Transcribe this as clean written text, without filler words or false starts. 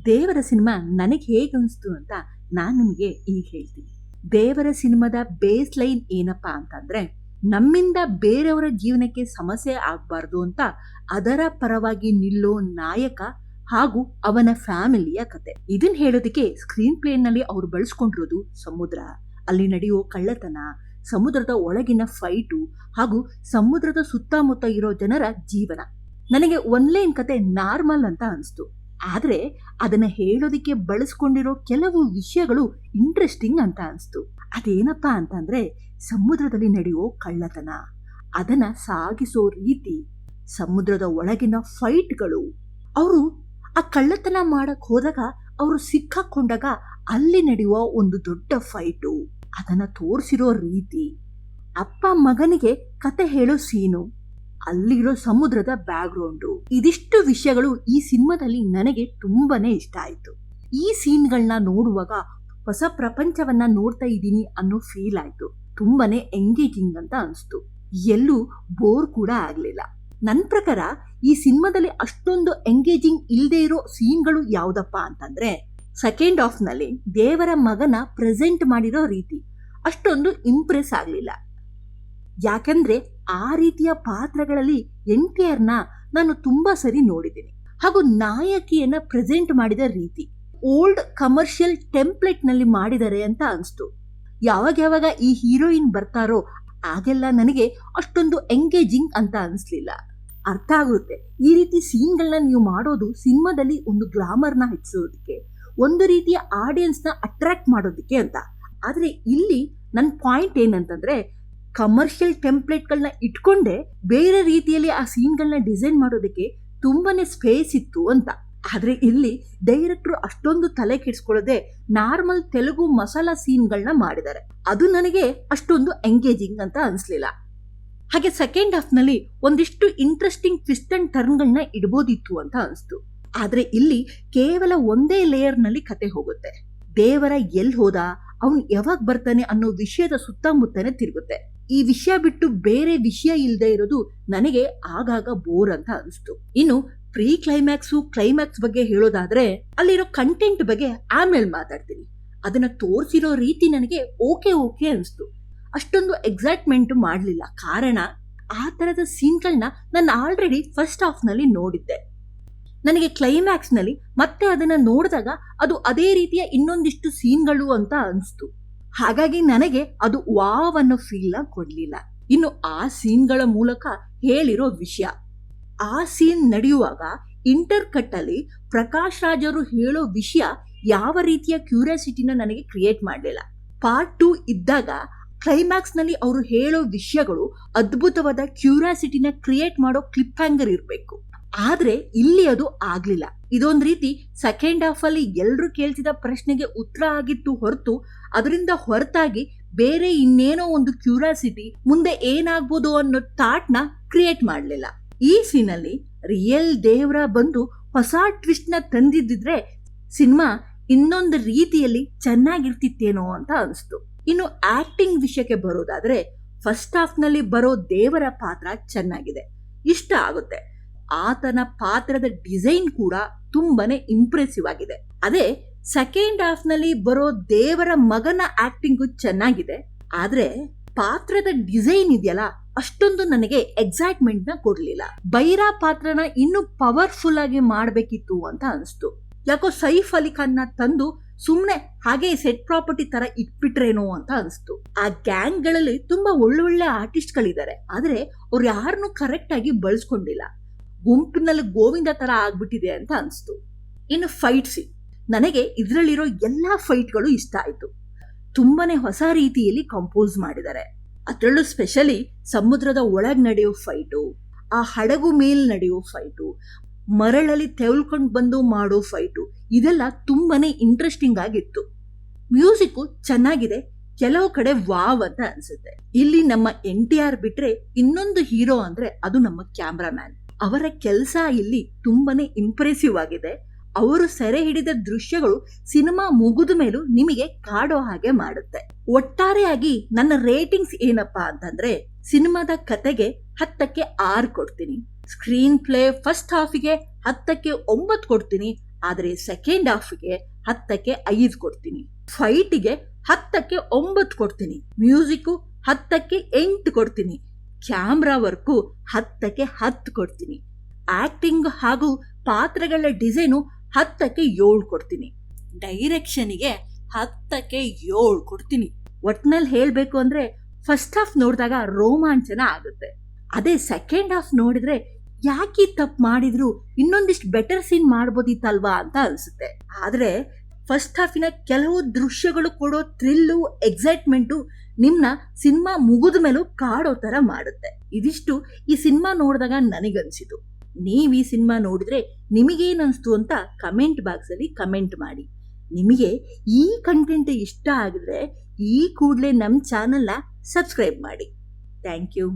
ದೇವರ ಸಿನಿಮಾ ನನಗೆ ಹೇಗೆ ಅನಿಸ್ತು ಅಂತ ನಾನು ನಿಮಗೆ ಈಗ ಹೇಳ್ತೀನಿ. ದೇವರ ಸಿನಿಮಾದ ಬೇಸ್ ಲೈನ್ ಏನಪ್ಪಾ ಅಂತಂದ್ರೆ, ನಮ್ಮಿಂದ ಬೇರೆಯವರ ಜೀವನಕ್ಕೆ ಸಮಸ್ಯೆ ಆಗಬಾರ್ದು ಅಂತ ಅದರ ಪರವಾಗಿ ನಿಲ್ಲೋ ನಾಯಕ ಹಾಗೂ ಅವನ ಫ್ಯಾಮಿಲಿಯ ಕತೆ. ಇದನ್ನ ಹೇಳೋದಕ್ಕೆ ಸ್ಕ್ರೀನ್ ಪ್ಲೇನಲ್ಲಿ ಅವರು ಬಳಸ್ಕೊಂಡಿರೋದು ಸಮುದ್ರ, ಅಲ್ಲಿ ನಡೆಯೋ ಕಳ್ಳತನ, ಸಮುದ್ರದ ಒಳಗಿನ ಫೈಟು ಹಾಗೂ ಸಮುದ್ರದ ಸುತ್ತಮುತ್ತ ಇರೋ ಜನರ ಜೀವನ. ನನಗೆ ಒನ್ಲೈನ್ ಕತೆ ನಾರ್ಮಲ್ ಅಂತ ಅನಿಸ್ತು, ಆದರೆ ಅದನ್ನ ಹೇಳೋದಕ್ಕೆ ಬಳಸ್ಕೊಂಡಿರೋ ಕೆಲವು ವಿಷಯಗಳು ಇಂಟ್ರೆಸ್ಟಿಂಗ್ ಅಂತ ಅನಿಸ್ತು. ಅದೇನಪ್ಪಾ ಅಂತಂದ್ರೆ, ಸಮುದ್ರದಲ್ಲಿ ನಡೆಯೋ ಕಳ್ಳತನ, ಅದನ್ನ ಸಾಗಿಸೋ ರೀತಿ, ಸಮುದ್ರದ ಒಳಗಿನ ಫೈಟ್ಗಳು, ಅವರು ಆ ಕಳ್ಳತನ ಮಾಡಕ್ ಹೋದಾಗ ಅವರು ಸಿಕ್ಕಾಕೊಂಡಾಗ ಅಲ್ಲಿ ನಡೆಯುವ ಒಂದು ದೊಡ್ಡ ಫೈಟು, ಅದನ್ನ ತೋರಿಸಿರೋ ರೀತಿ, ಅಪ್ಪ ಮಗನಿಗೆ ಕತೆ ಹೇಳೋ ಸೀನು, ಅಲ್ಲಿರೋ ಸಮುದ್ರದ ಬ್ಯಾಕ್ಗ್ರೌಂಡು, ಇದಿಷ್ಟು ವಿಷಯಗಳು ಈ ಸಿನಿಮಾದಲ್ಲಿ ನನಗೆ ತುಂಬಾನೇ ಇಷ್ಟ ಆಯ್ತು. ಈ ಸೀನ್ಗಳನ್ನ ನೋಡುವಾಗ ಹೊಸ ಪ್ರಪಂಚವನ್ನ ನೋಡ್ತಾ ಇದ್ದೀನಿ ಅನ್ನೋ ಫೀಲ್ ಆಯ್ತು. ತುಂಬಾನೇ ಎಂಗೇಜಿಂಗ್ ಅಂತ ಅನಿಸ್ತು, ಎಲ್ಲೂ ಬೋರ್ ಕೂಡ ಆಗ್ಲಿಲ್ಲ. ನನ್ನ ಪ್ರಕಾರ ಈ ಸಿನಿಮಾದಲ್ಲಿ ಅಷ್ಟೊಂದು ಎಂಗೇಜಿಂಗ್ ಇಲ್ಲದೆ ಇರೋ ಸೀನ್ಗಳು ಯಾವ್ದಪ್ಪ ಅಂತಂದ್ರೆ, ಸೆಕೆಂಡ್ ಹಾಫ್ ನಲ್ಲಿ ದೇವರ ಮಗನ ಪ್ರೆಸೆಂಟ್ ಮಾಡಿರೋ ರೀತಿ ಅಷ್ಟೊಂದು ಇಂಪ್ರೆಸ್ ಆಗ್ಲಿಲ್ಲ. ಯಾಕಂದ್ರೆ ಆ ರೀತಿಯ ಪಾತ್ರಗಳಲ್ಲಿ NTR ನಾನು ತುಂಬಾ ಸರಿ ನೋಡಿದ್ದೀನಿ. ಹಾಗೂ ನಾಯಕಿಯನ್ನ ಪ್ರೆಸೆಂಟ್ ಮಾಡಿದ ರೀತಿ ಓಲ್ಡ್ ಕಮರ್ಷಿಯಲ್ ಟೆಂಪ್ಲೇಟ್ ನಲ್ಲಿ ಮಾಡಿದ್ದಾರೆ ಅಂತ ಅನಿಸ್ತು. ಯಾವಾಗ ಈ ಹೀರೋಯಿನ್ ಬರ್ತಾರೋ ಆಗೆಲ್ಲ ನನಗೆ ಅಷ್ಟೊಂದು ಎಂಗೇಜಿಂಗ್ ಅಂತ ಅನಿಸ್ಲಿಲ್ಲ. ಅರ್ಥ ಆಗುತ್ತೆ, ಈ ರೀತಿ ಸೀನ್ಗಳನ್ನ ನೀವು ಮಾಡೋದು ಸಿನಿಮಾದಲ್ಲಿ ಒಂದು ಗ್ಲಾಮರ್ನ ಹೆಚ್ಚಿಸೋದಕ್ಕೆ, ಒಂದು ರೀತಿಯ ಆಡಿಯನ್ಸ್ನ ಅಟ್ರಾಕ್ಟ್ ಮಾಡೋದಕ್ಕೆ ಅಂತ. ಆದ್ರೆ ಇಲ್ಲಿ ನನ್ನ ಪಾಯಿಂಟ್ ಏನಂತಂದ್ರೆ, ಕಮರ್ಷಿಯಲ್ ಟೆಂಪ್ಲೇಟ್ಗಳನ್ನ ಇಟ್ಕೊಂಡೆ ಬೇರೆ ರೀತಿಯಲ್ಲಿ ಆ ಸೀನ್ಗಳನ್ನ ಡಿಸೈನ್ ಮಾಡೋದಕ್ಕೆ ತುಂಬಾನೇ ಸ್ಪೇಸ್ ಇತ್ತು ಅಂತ. ಆದ್ರೆ ಇಲ್ಲಿ ಡೈರೆಕ್ಟರ್ ಅಷ್ಟೊಂದು ತಲೆ ಕೆಡಿಸ್ಕೊಳ್ಳದೆ ನಾರ್ಮಲ್ ತೆಲುಗು ಮಸಾಲಾ ಸೀನ್ಗಳನ್ನ ಮಾಡಿದ್ದಾರೆ. ಅದು ನನಗೆ ಅಷ್ಟೊಂದು ಎಂಗೇಜಿಂಗ್ ಅಂತ ಅನಿಸ್ಲಿಲ್ಲ. ಹಾಗೆ ಸೆಕೆಂಡ್ ಹಾಫ್ ನಲ್ಲಿ ಒಂದಿಷ್ಟು ಇಂಟ್ರೆಸ್ಟಿಂಗ್ ಟ್ವಿಸ್ಟ್ ಅಂಡ್ ಟರ್ನ್ಗಳನ್ನ ಇಡಬಹುದಿತ್ತು ಅಂತ ಅನಿಸ್ತು. ಆದ್ರೆ ಇಲ್ಲಿ ಕೇವಲ ಒಂದೇ ಲೇಯರ್ ನಲ್ಲಿ ಕತೆ ಹೋಗುತ್ತೆ. ದೇವರ ಎಲ್ ಹೋದ, ಅವನು ಯಾವಾಗ ಬರ್ತಾನೆ ಅನ್ನೋ ವಿಷಯದ ಸುತ್ತಮುತ್ತನೇ ತಿರುಗುತ್ತೆ. ಈ ವಿಷಯ ಬಿಟ್ಟು ಬೇರೆ ವಿಷಯ ಇಲ್ಲದೆ ಇರೋದು ನನಗೆ ಆಗಾಗ ಬೋರ್ ಅಂತ ಅನಿಸ್ತು. ಇನ್ನು ಪ್ರೀ ಕ್ಲೈಮ್ಯಾಕ್ಸ್ ಬಗ್ಗೆ ಹೇಳೋದಾದ್ರೆ, ಅಲ್ಲಿರೋ ಕಂಟೆಂಟ್ ಬಗ್ಗೆ ಆಮೇಲೆ ಮಾತಾಡ್ತೀನಿ. ಅದನ್ನ ತೋರಿಸಿರೋ ರೀತಿ ನನಗೆ ಓಕೆ ಅನಿಸ್ತು. ಅಷ್ಟೊಂದು ಎಕ್ಸೈಟ್ಮೆಂಟ್ ಮಾಡಲಿಲ್ಲ, ಕಾರಣ ಆ ತರದ ಸೀನ್ಗಳನ್ನ ನಾನು ಆಲ್ರೆಡಿ ಫಸ್ಟ್ ಹಾಫ್ ನಲ್ಲಿ ನೋಡಿದ್ದೆ. ನನಗೆ ಕ್ಲೈಮ್ಯಾಕ್ಸ್ ನಲ್ಲಿ ಮತ್ತೆ ಅದನ್ನ ನೋಡಿದಾಗ ಅದು ಅದೇ ರೀತಿಯ ಇನ್ನೊಂದಿಷ್ಟು ಸೀನ್ಗಳು ಅಂತ ಅನಿಸ್ತು. ಹಾಗಾಗಿ ನನಗೆ ಅದು ವಾವ್ ಅನ್ನೋ ಫೀಲ್ ನ ಕೊಡ್ಲಿಲ್ಲ. ಇನ್ನು ಆ ಸೀನ್ಗಳ ಮೂಲಕ ಹೇಳಿರೋ ವಿಷಯ, ಆ ಸೀನ್ ನಡೆಯುವಾಗ ಇಂಟರ್ ಕಟ್ ಅಲ್ಲಿ ಪ್ರಕಾಶ್ ರಾಜ್ ಅವರು ಹೇಳೋ ವಿಷಯ ಯಾವ ರೀತಿಯ ಕ್ಯೂರಿಯಾಸಿಟಿನ ನನಗೆ ಕ್ರಿಯೇಟ್ ಮಾಡಲಿಲ್ಲ. ಪಾರ್ಟ್ 2 ಇದ್ದಾಗ ಕ್ಲೈಮ್ಯಾಕ್ಸ್ ನಲ್ಲಿ ಅವರು ಹೇಳೋ ವಿಷಯಗಳು ಅದ್ಭುತವಾದ ಕ್ಯೂರಿಯಾಸಿಟಿನ ಕ್ರಿಯೇಟ್ ಮಾಡೋ ಕ್ಲಿಪ್ ಹ್ಯಾಂಗರ್ ಇರಬೇಕು. ಆದ್ರೆ ಇಲ್ಲಿ ಅದು ಆಗ್ಲಿಲ್ಲ. ಇದೊಂದ್ ರೀತಿ ಸೆಕೆಂಡ್ ಹಾಫ್ ಅಲ್ಲಿ ಎಲ್ರು ಕೇಳ್ತಿದ್ದ ಪ್ರಶ್ನೆಗೆ ಉತ್ತರ ಆಗಿತ್ತು ಹೊರತು ಅದರಿಂದ ಹೊರತಾಗಿ ಬೇರೆ ಇನ್ನೇನೋ ಒಂದು ಕ್ಯೂರಿಯಾಸಿಟಿ, ಮುಂದೆ ಏನಾಗ್ಬೋದು ಅನ್ನೋ ಥಾಟ್ ನ ಕ್ರಿಯೇಟ್ ಮಾಡ್ಲಿಲ್ಲ. ಈ ಸೀನಲ್ಲಿ ರಿಯಲ್ ದೇವ್ರ ಬಂದು ಹೊಸ ಟ್ವಿಸ್ಟ್ ನ ತಂದಿದ್ದಿದ್ರೆ ಸಿನಿಮಾ ಇನ್ನೊಂದು ರೀತಿಯಲ್ಲಿ ಚೆನ್ನಾಗಿರ್ತಿತ್ತೇನೋ ಅಂತ ಅನಿಸ್ತು. ಇನ್ನು ಆಕ್ಟಿಂಗ್ ವಿಷಯಕ್ಕೆ ಬರೋದಾದ್ರೆ, ಫಸ್ಟ್ ಹಾಫ್ ನಲ್ಲಿ ಬರೋ ದೇವರ ಪಾತ್ರ ಚೆನ್ನಾಗಿದೆ, ಇಷ್ಟ ಆಗುತ್ತೆ. ಆತನ ಪಾತ್ರದ ಡಿಸೈನ್ ಕೂಡ ತುಂಬಾನೇ ಇಂಪ್ರೆಸಿವ್ ಆಗಿದೆ. ಅದೇ ಸೆಕೆಂಡ್ ಹಾಫ್ ನಲ್ಲಿ ಬರೋ ದೇವರ ಮಗನ ಆಕ್ಟಿಂಗು ಚೆನ್ನಾಗಿದೆ, ಆದ್ರೆ ಪಾತ್ರದ ಡಿಸೈನ್ ಇದೆಯಲ್ಲ ಅಷ್ಟೊಂದು ನನಗೆ ಎಕ್ಸೈಟ್ಮೆಂಟ್ ನ ಕೊಡ್ಲಿಲ್ಲ. ಬೈರಾ ಪಾತ್ರನ ಇನ್ನು ಪವರ್ಫುಲ್ ಆಗಿ ಮಾಡ್ಬೇಕಿತ್ತು ಅಂತ ಅನಿಸ್ತು. ಯಾಕೋ ಸೈಫ್ ಅಲಿ ಖಾನ್ ನ ತಂದು ಸುಮ್ನೆ ಹಾಗೆ ಸೆಟ್ ಪ್ರಾಪರ್ಟಿ ತರ ಇಟ್ಬಿಟ್ರೇನೋ ಅಂತ ಅನಿಸ್ತು. ಆ ಗ್ಯಾಂಗ್ ಗಳಲ್ಲಿ ತುಂಬಾ ಒಳ್ಳೊಳ್ಳೆ ಆರ್ಟಿಸ್ಟ್ ಗಳಿದ್ದಾರೆ, ಆದ್ರೆ ಅವ್ರು ಯಾರನ್ನು ಕರೆಕ್ಟ್ ಆಗಿ ಬಳಸ್ಕೊಂಡಿಲ್ಲ. ಗುಂಪಿನಲ್ಲಿ ಗೋವಿಂದ ತರ ಆಗ್ಬಿಟ್ಟಿದೆ ಅಂತ ಅನಿಸ್ತು. ಇನ್ನು ಫೈಟ್ ಸೀನ್, ನನಗೆ ಇದರಲ್ಲಿರೋ ಎಲ್ಲಾ ಫೈಟ್ಗಳು ಇಷ್ಟ ಆಯ್ತು. ತುಂಬಾನೇ ಹೊಸ ರೀತಿಯಲ್ಲಿ ಕಂಪೋಸ್ ಮಾಡಿದ್ದಾರೆ. ಅದರಲ್ಲೂ ಸ್ಪೆಷಲಿ ಸಮುದ್ರದ ಒಳಗ್ ನಡೆಯೋ ಫೈಟು, ಆ ಹಡಗು ಮೇಲ್ ನಡೆಯೋ ಫೈಟು, ಮರಳಲ್ಲಿ ತೆವಳ್ಕೊಂಡು ಬಂದು ಮಾಡೋ ಫೈಟು, ಇದೆಲ್ಲ ತುಂಬಾನೇ ಇಂಟ್ರೆಸ್ಟಿಂಗ್ ಆಗಿತ್ತು. ಮ್ಯೂಸಿಕ್ ಚೆನ್ನಾಗಿದೆ, ಕೆಲವು ಕಡೆ ವಾವ್ ಅಂತ ಅನ್ಸುತ್ತೆ. ಇಲ್ಲಿ ನಮ್ಮ NTR ಬಿಟ್ರೆ ಇನ್ನೊಂದು ಹೀರೋ ಅಂದ್ರೆ ಅದು ನಮ್ಮ ಕ್ಯಾಮ್ರಾಮ್ಯಾನ್. ಅವರ ಕೆಲಸ ಇಲ್ಲಿ ತುಂಬಾನೇ ಇಂಪ್ರೆಸಿವ್ ಆಗಿದೆ. ಅವರು ಸೆರೆ ಹಿಡಿದ ದೃಶ್ಯಗಳು ಸಿನಿಮಾ ಮುಗಿದ ಮೇಲೂ ನಿಮಗೆ ಕಾಡೋ ಹಾಗೆ ಮಾಡುತ್ತೆ. ಒಟ್ಟಾರೆಯಾಗಿ ನನ್ನ ರೇಟಿಂಗ್ಸ್ ಏನಪ್ಪಾ ಅಂತಂದ್ರೆ, ಸಿನಿಮಾದ ಕತೆಗೆ 10ಕ್ಕೆ 6 ಕೊಡ್ತೀನಿ. ಸ್ಕ್ರೀನ್ ಪ್ಲೇ ಫಸ್ಟ್ ಹಾಫಿಗೆ 10ಕ್ಕೆ 9 ಕೊಡ್ತೀನಿ. ಆದರೆ ಸೆಕೆಂಡ್ ಹಾಫ್ಗೆ 10ಕ್ಕೆ 5 ಕೊಡ್ತೀನಿ. ಫೈಟಿಗೆ 10ಕ್ಕೆ 9 ಕೊಡ್ತೀನಿ. ಮ್ಯೂಸಿಕ್ಕು 10ಕ್ಕೆ 8 ಕೊಡ್ತೀನಿ. ಕ್ಯಾಮ್ರಾ ವರ್ಕು 10ಕ್ಕೆ 10 ಕೊಡ್ತೀನಿ. ಆಕ್ಟಿಂಗ್ ಹಾಗೂ ಪಾತ್ರಗಳ ಡಿಸೈನು 10ಕ್ಕೆ 7 ಕೊಡ್ತೀನಿ. ಡೈರೆಕ್ಷನ್ಗೆ 10ಕ್ಕೆ 7 ಕೊಡ್ತೀನಿ. ಒಟ್ನಲ್ಲಿ ಹೇಳಬೇಕು ಅಂದರೆ ಫಸ್ಟ್ ಹಾಫ್ ನೋಡಿದಾಗ ರೋಮಾಂಚನ ಆಗುತ್ತೆ. ಅದೇ ಸೆಕೆಂಡ್ ಹಾಫ್ ನೋಡಿದ್ರೆ ಯಾಕೆ ತಪ್ಪು ಮಾಡಿದ್ರು, ಇನ್ನೊಂದಿಷ್ಟು ಬೆಟರ್ ಸೀನ್ ಮಾಡ್ಬೋದಿತ್ತಲ್ವಾ ಅಂತ ಅನಿಸುತ್ತೆ. ಆದರೆ ಫಸ್ಟ್ ಹಾಫಿನ ಕೆಲವು ದೃಶ್ಯಗಳು ಕೊಡೋ ಥ್ರಿಲ್ಲು, ಎಕ್ಸೈಟ್ಮೆಂಟು ನಿಮ್ಮನ್ನ ಸಿನಿಮಾ ಮುಗಿದ ಮೇಲೂ ಕಾಡೋ ಥರ ಮಾಡುತ್ತೆ. ಇದಿಷ್ಟು ಈ ಸಿನಿಮಾ ನೋಡಿದಾಗ ನನಗನ್ಸಿತು. ನೀವು ಈ ಸಿನಿಮಾ ನೋಡಿದ್ರೆ ನಿಮಗೇನನ್ನಿಸ್ತು ಅಂತ ಕಮೆಂಟ್ ಬಾಕ್ಸಲ್ಲಿ ಕಮೆಂಟ್ ಮಾಡಿ. ನಿಮಗೆ ಈ ಕಂಟೆಂಟ್ ಇಷ್ಟ ಆಗಿದ್ರೆ ಈ ಕೂಡಲೇ ನಮ್ಮ ಚಾನಲ್ನ ಸಬ್ಸ್ಕ್ರೈಬ್ ಮಾಡಿ. Thank you.